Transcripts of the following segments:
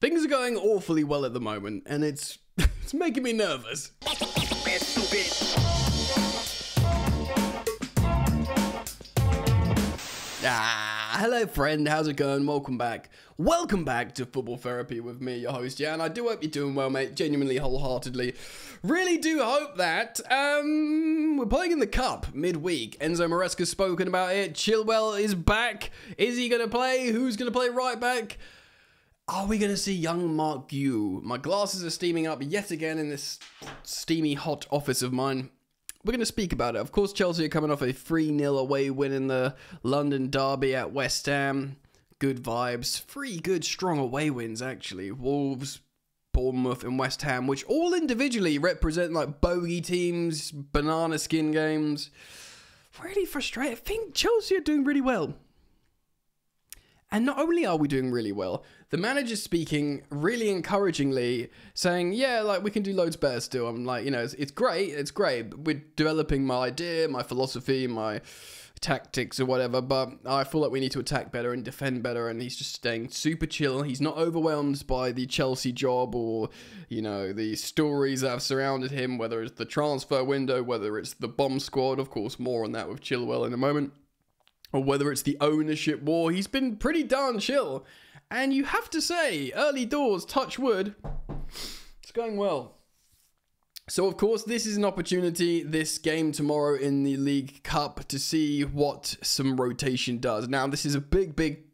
Things are going awfully well at the moment, and it's it's making me nervous. Hello friend, how's it going? Welcome back. Welcome back to Football Therapy with me, your host, Jan. I do hope you're doing well, mate. Genuinely, wholeheartedly. Really do hope that. We're playing in the Cup midweek. Enzo Maresca's spoken about it. Chilwell is back. Is he going to play? Who's going to play right back? Are we going to see young Mark Gu? My glasses are steaming up yet again in this steamy, hot office of mine. We're going to speak about it. Of course, Chelsea are coming off a 3-0 away win in the London derby at West Ham. Good vibes. 3 good, strong away wins, actually. Wolves, Bournemouth, and West Ham, which all individually represent like bogey teams, banana skin games. Really frustrating. I think Chelsea are doing really well. And not only are we doing really well, the manager's speaking really encouragingly, saying, yeah, like, we can do loads better still. I'm like, you know, it's great. We're developing my idea, my philosophy, my tactics or whatever, but I feel like we need to attack better and defend better, and he's just staying super chill. He's not overwhelmed by the Chelsea job or, you know, the stories that have surrounded him, whether it's the transfer window, whether it's the bomb squad, of course, more on that with Chilwell in a moment, or whether it's the ownership war. He's been pretty darn chill. And you have to say, early doors, touch wood, it's going well. So, of course, this is an opportunity, this game tomorrow in the League Cup, to see what some rotation does. Now, this is a big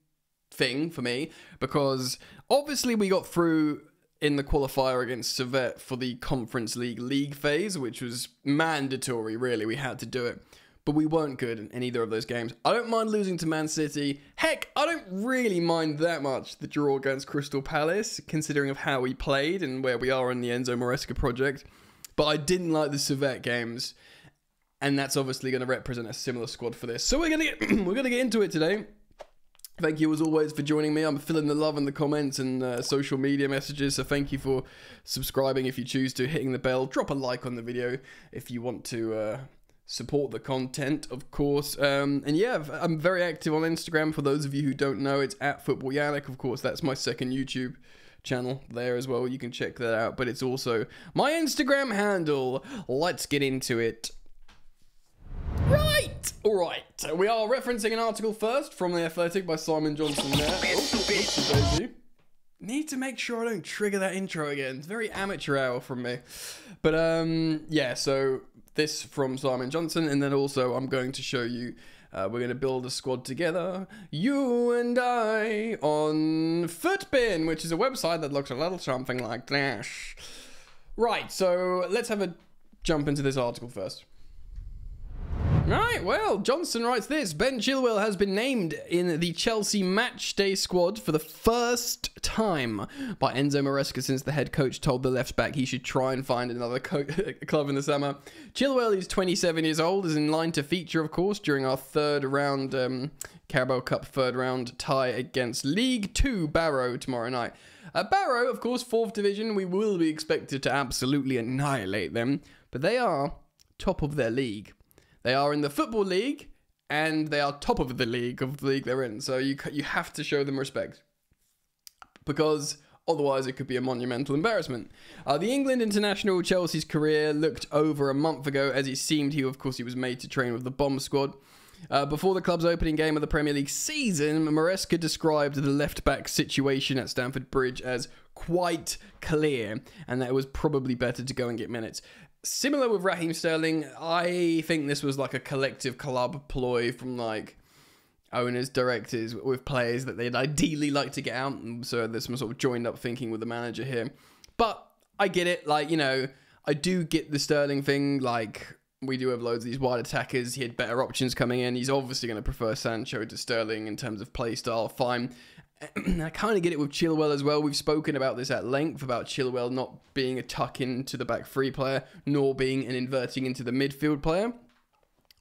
thing for me, because obviously we got through in the qualifier against Servette for the Conference League phase, which was mandatory, really. We had to do it. But we weren't good in either of those games. I don't mind losing to Man City. Heck, I don't really mind that much the draw against Crystal Palace, considering of how we played and where we are in the Enzo Maresca project. But I didn't like the Servette games, and that's obviously going to represent a similar squad for this. So we're gonna get into it today. Thank you as always for joining me. I'm feeling the love in the comments and social media messages, so thank you for subscribing if you choose to, hitting the bell, drop a like on the video if you want to support the content, of course. And yeah, I'm very active on Instagram. For those of you who don't know, it's at Football Yannick. Of course, that's my second YouTube channel there as well. You can check that out. But it's also my Instagram handle. Let's get into it. Right. All right. We are referencing an article first from The Athletic by Simon Johnson there. Need to make sure I don't trigger that intro again. It's very amateur hour from me. But yeah, so this from Simon Johnson, and then also I'm going to show you, we're going to build a squad together, you and I, on Footbin, which is a website that looks a little something like that. Right, so let's have a jump into this article first. Right, well, Johnson writes this. Ben Chilwell has been named in the Chelsea matchday squad for the first time by Enzo Maresca since the head coach told the left back he should try and find another club in the summer. Chilwell is 27 years old, is in line to feature, of course, during our third round, Carabao Cup third round tie against League 2 Barrow tomorrow night. Barrow, of course, 4th division, we will be expected to absolutely annihilate them, but they are top of their league. They are in the Football League, and they are top of the league they're in. So you have to show them respect, because otherwise it could be a monumental embarrassment. The England international, Chelsea's career looked over a month ago, as it seemed he was made to train with the bomb squad. Before the club's opening game of the Premier League season, Maresca described the left-back situation at Stamford Bridge as quite clear, and that it was probably better to go and get minutes. Similar with Raheem Sterling, I think this was like a collective club ploy from like owners, directors with players that they'd ideally like to get out. And so there's some sort of joined up thinking with the manager here. But I get it. Like, you know, I do get the Sterling thing. Like, we do have loads of these wide attackers. He had better options coming in. He's obviously going to prefer Sancho to Sterling in terms of play style. Fine. I kind of get it with Chilwell as well. We've spoken about this at length, about Chilwell not being a tuck into the back three player, nor being an inverting into the midfield player.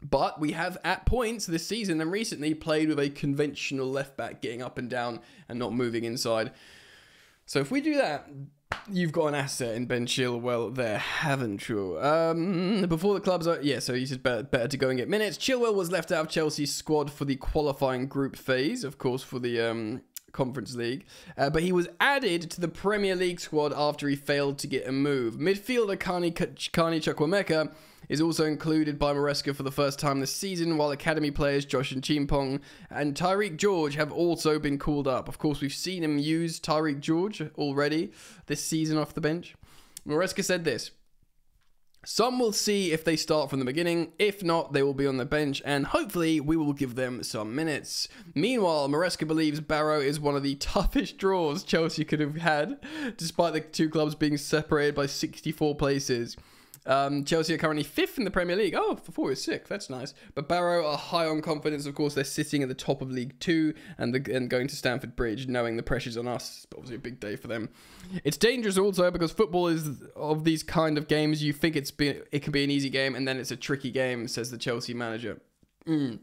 But we have at points this season and recently played with a conventional left back getting up and down and not moving inside. So if we do that, you've got an asset in Ben Chilwell there, haven't you? Before the clubs are... Yeah, so he said better to go and get minutes. Chilwell was left out of Chelsea's squad for the qualifying group phase, of course, for the Conference League, but he was added to the Premier League squad after he failed to get a move. Midfielder Carney Chukwuemeka is also included by Maresca for the first time this season, while academy players Josh and Chimpong and Tyreek George have also been called up. Of course, we've seen him use Tyreek George already this season off the bench. Maresca said this: "Some will see if they start from the beginning. If not, they will be on the bench, and hopefully we will give them some minutes." Meanwhile, Maresca believes Barrow is one of the toughest draws Chelsea could have had, despite the two clubs being separated by 64 places. Chelsea are currently 5th in the Premier League. Oh, for 4 is 6th. That's nice. But Barrow are high on confidence. Of course, they're sitting at the top of League 2 and going to Stamford Bridge, knowing the pressure's on us. It's obviously a big day for them. It's dangerous also because football is of these kind of games. You think it can be an easy game, and then it's a tricky game, says the Chelsea manager. In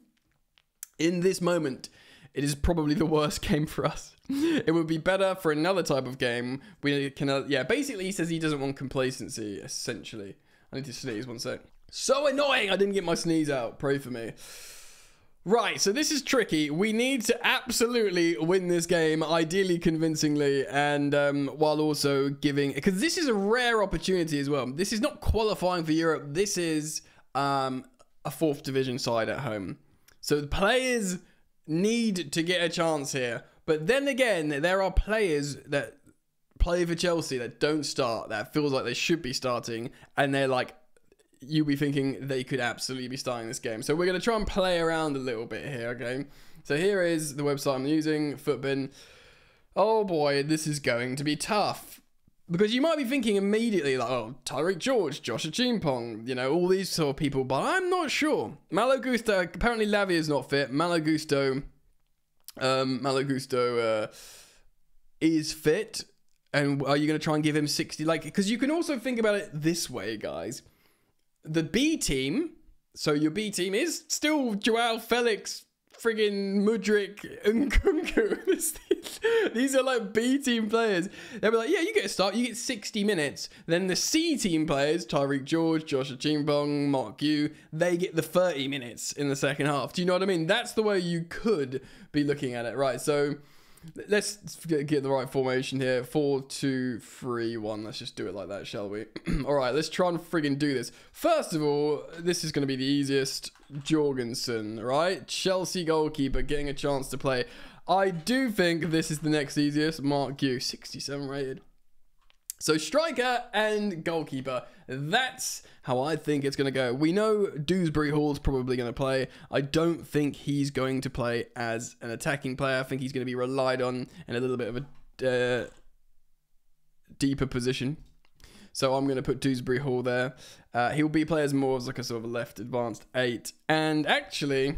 this moment, it is probably the worst game for us. It would be better for another type of game. We can, yeah, basically he says he doesn't want complacency, essentially. I need to sneeze, one sec. So annoying, I didn't get my sneeze out. Pray for me. Right, so this is tricky. We need to absolutely win this game, ideally convincingly, and while also giving... Because this is a rare opportunity as well. This is not qualifying for Europe. This is a 4th division side at home. So the players need to get a chance here. But then again, there are players that play for Chelsea that don't start, that feels like they should be starting, and they're like, you'll be thinking they could absolutely be starting this game. So we're going to try and play around a little bit here, okay? So here is the website I'm using, Footbin. Oh boy, this is going to be tough. Because you might be thinking immediately, like, oh, Tyreek George, Josh Chimpong, you know, all these sort of people, but I'm not sure. Malo Gusto, apparently Lavia is not fit. Malo Gusto is fit. And are you going to try and give him 60? Like, because you can also think about it this way, guys. The B team, so your B team is still Joao Felix, friggin' Mudryk, and Nkunku. These are like B team players. They'll be like, yeah, you get a start, you get 60 minutes. Then the C team players, Tyreek George, Josh Chimbong, Mark Yu, they get the 30 minutes in the second half. Do you know what I mean? That's the way you could be looking at it, right? So let's get the right formation here. 4-2-3-1. Let's just do it like that, shall we? All right, let's try and friggin' do this. First of all, this is going to be the easiest. Jorgensen, right? Chelsea goalkeeper getting a chance to play. I do think this is the next easiest. Mark Yu, 67 rated. So striker and goalkeeper. That's how I think it's going to go. We know Dewsbury Hall's probably going to play. I don't think he's going to play as an attacking player. I think he's going to be relied on in a little bit of a deeper position. So I'm going to put Dewsbury Hall there. He'll be playing as more as like a sort of left advanced 8. And actually,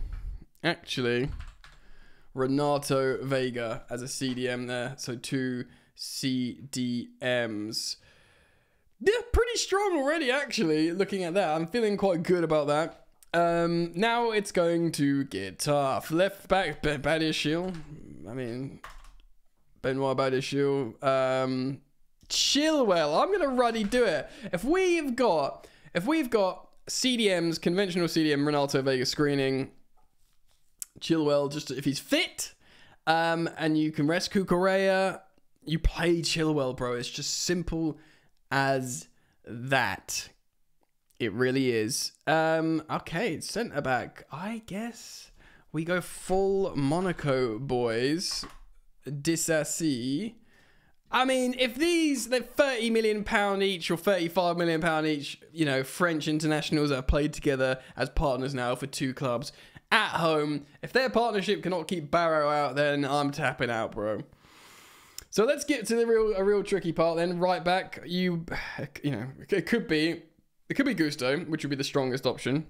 Renato Vega as a CDM there. So 2 CDMs. They're pretty strong already, actually, looking at that. I'm feeling quite good about that. Now it's going to get tough. Left back, Badiashile. I mean, Benoit Badiashile. Chilwell. I'm going to ruddy do it. If we've got CDMs, conventional CDM, Renato Vega screening, Chilwell, just if he's fit, and you can rescue Correa, you play Chilwell, bro. It's just simple as that. It really is. Okay, centre back. I guess we go full Monaco boys. Disassi. I mean, if they're £30 million each or £35 million each, you know, French internationals that have played together as partners now for 2 clubs at home, if their partnership cannot keep Barrow out, then I'm tapping out, bro. So let's get to a real tricky part then. Right back, you know, it could be Gusto, which would be the strongest option.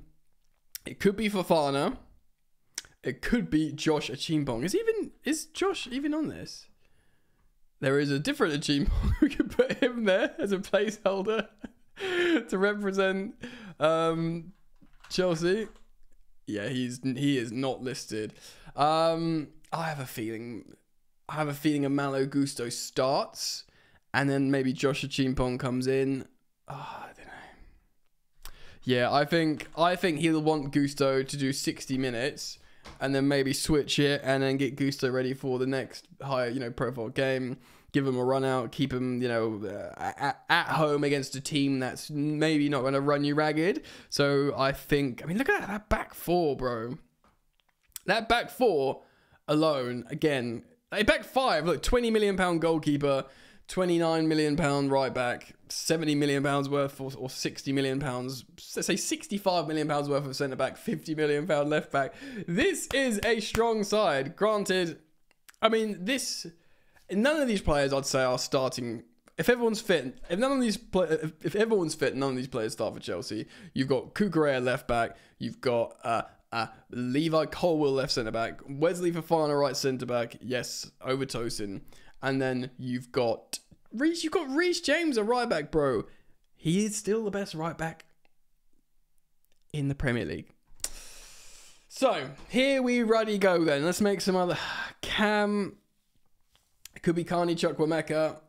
It could be Fofana. It could be Josh Chimbong. Is Josh even on this? There is a different Chimbong. We could put him there as a placeholder to represent Chelsea. Yeah, he is not listed. I have a feeling a Malo Gusto starts, and then maybe Josh Chimpong comes in. Oh, I don't know. Yeah, I think he'll want Gusto to do 60 minutes, and then maybe switch it and then get Gusto ready for the next higher, profile game. Give him a run out, keep him, at home against a team that's maybe not going to run you ragged. So I mean, look at that back four, bro. That back four alone, again, back five, look, £20 million goalkeeper, £29 million right back, £70 million worth or £60 million, let's say £65 million worth of centre back, £50 million left back. This is a strong side. Granted, I mean, none of these players, I'd say, are starting. If everyone's fit, if everyone's fit, none of these players start for Chelsea. You've got Cucurella left back. You've got Levi Colwill left centre back. Wesley Fofana right centre back. Yes, over Tosin. And then you've got Reece. You've got Reece James at right back, bro. He is still the best right back in the Premier League. So here we ready go then. Let's make some other Cam. It could be Carney Chukwuemeka.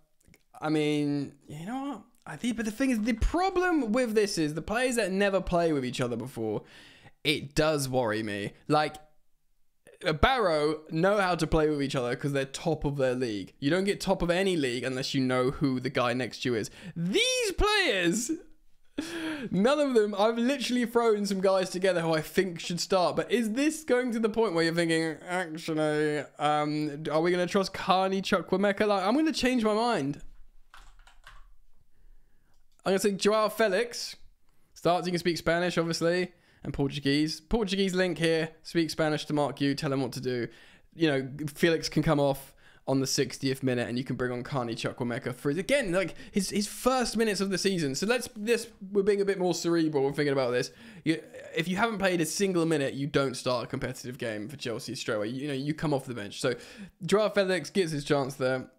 I mean, you know what? But the thing is, the problem with this is the players that never play with each other before, it does worry me. Like, Barrow know how to play with each other because they're top of their league. You don't get top of any league unless you know who the guy next to you is. These players, none of them, I've literally thrown some guys together who I think should start. But is this going to the point where you're thinking, actually, are we going to trust Carney Chukwuemeka? Like, I'm going to change my mind. I'm going to say Joao Felix starts. You can speak Spanish, obviously, and Portuguese. Portuguese link here. Speak Spanish to Mark Yu. Tell him what to do. Felix can come off on the 60th minute, and you can bring on Carney Chukwuemeka for again, like his first minutes of the season. So we're being a bit more cerebral when thinking about this. If you haven't played a single minute, you don't start a competitive game for Chelsea straight away. You come off the bench. So Joao Felix gets his chance there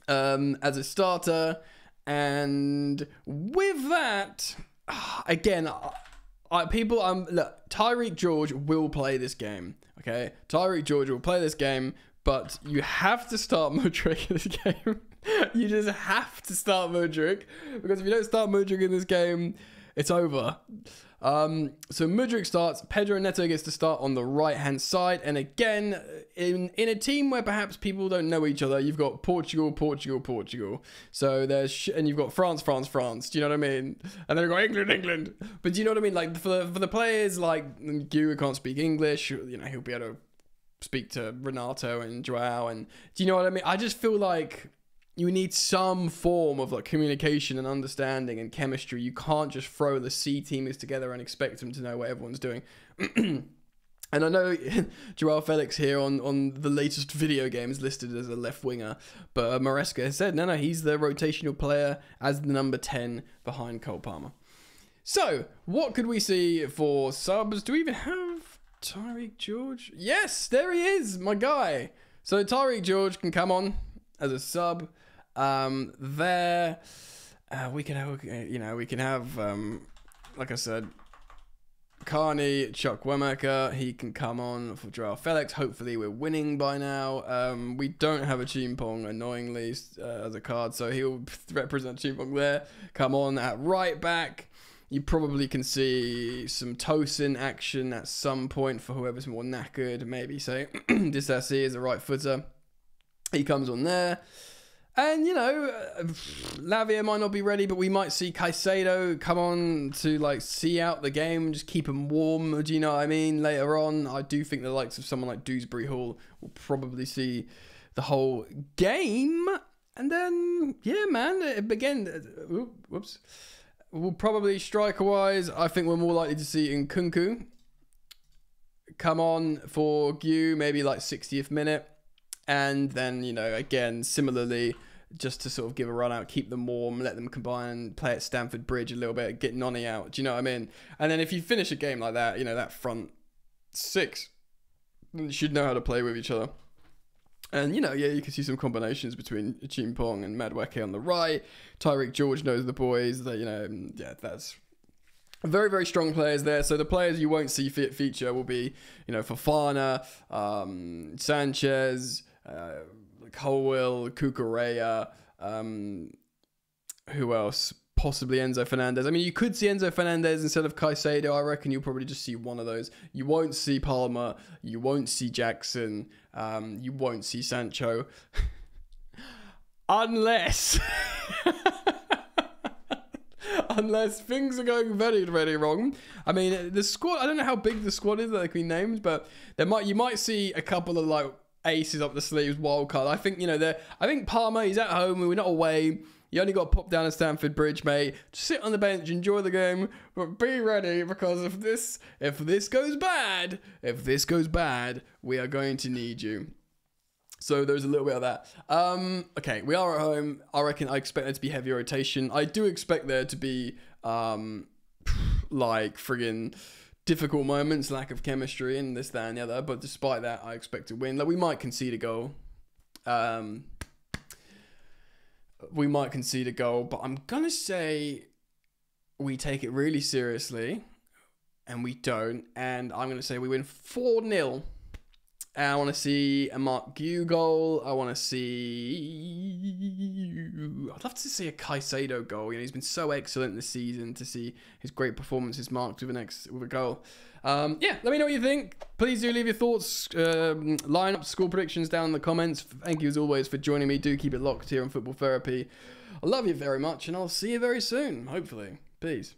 as a starter, and with that, again, look, Tyreek George will play this game. Okay, Tyreek George will play this game. But you have to start Mudryk in this game. You just have to start Mudryk. Because if you don't start Mudryk in this game, it's over. So Mudryk starts. Pedro Neto gets to start on the right-hand side. And again, in a team where perhaps people don't know each other, you've got Portugal. So and you've got France. Do you know what I mean? And then you've got England. But do you know what I mean? Like for the players like Gu, who can't speak English, he'll be able to speak to Renato and Joao, and do you know what I mean? I just feel like you need some form of like communication and understanding and chemistry. You can't just throw the C teamers together and expect them to know what everyone's doing. And I know Joao Felix here on the latest video game is listed as a left winger, but Maresca has said no, he's the rotational player as the number 10 behind Cole Palmer. So what could we see for subs? Do we even have Tyreek George? Yes, there he is, my guy. So Tyreek George can come on as a sub. There, we can have, like I said, Carney Chukwuemeka. He can come on for Joao Felix. Hopefully we're winning by now. We don't have a Chimpong, annoyingly, as a card, so he'll represent Chimpong there. Come on at right back. You probably can see some Tosin action at some point for whoever's more knackered. Maybe say Disasi is a right footer. He comes on there. And, Lavia might not be ready, but we might see Caicedo come on to, like, see out the game, just keep him warm. Do you know what I mean? Later on, I do think the likes of someone like Dewsbury Hall will probably see the whole game. And then, yeah, man, again, whoops. We'll probably, striker-wise, I think we're more likely to see Nkunku come on for Gu, maybe like 60th minute. And then, again, similarly, just to sort of give a run out, keep them warm, let them combine, play at Stamford Bridge a little bit, get Noni out. Do you know what I mean? And then if you finish a game like that, that front six should know how to play with each other. And, you can see some combinations between Chimpong and Madueke on the right. Tyreek George knows the boys. That, that's very, very strong players there. So the players you won't see feature will be, Fofana, Sanchez, Colwill, Cucurella, who else? possibly Enzo Fernandez. I mean, you could see Enzo Fernandez instead of Caicedo. I reckon you'll probably just see one of those. You won't see Palmer. You won't see Jackson. You won't see Sancho. Unless... Unless things are going very, very wrong. I mean, the squad, I don't know how big the squad is that they can be named, but you might see a couple of like aces up the sleeves, wild card. I think, I think Palmer, he's at home, we're not away. You only got to pop down to Stamford Bridge, mate. Just sit on the bench, enjoy the game, but be ready, because if this goes bad, we are going to need you. So there's a little bit of that. Okay, we are at home. I expect there to be heavy rotation. I do expect there to be like friggin' difficult moments, lack of chemistry, and this, that, and the other. But despite that, I expect to win. Like, we might concede a goal. But I'm gonna say we take it really seriously, and we don't. And I'm gonna say we win 4-0. And I want to see a Mark Gu goal. I'd love to see a Caicedo goal. He's been so excellent this season. To see his great performances marked with a goal. Yeah, let me know what you think. Please do leave your thoughts. Line up score predictions down in the comments. Thank you as always for joining me. Do keep it locked here on Football Therapy. I love you very much, and I'll see you very soon, hopefully. Peace.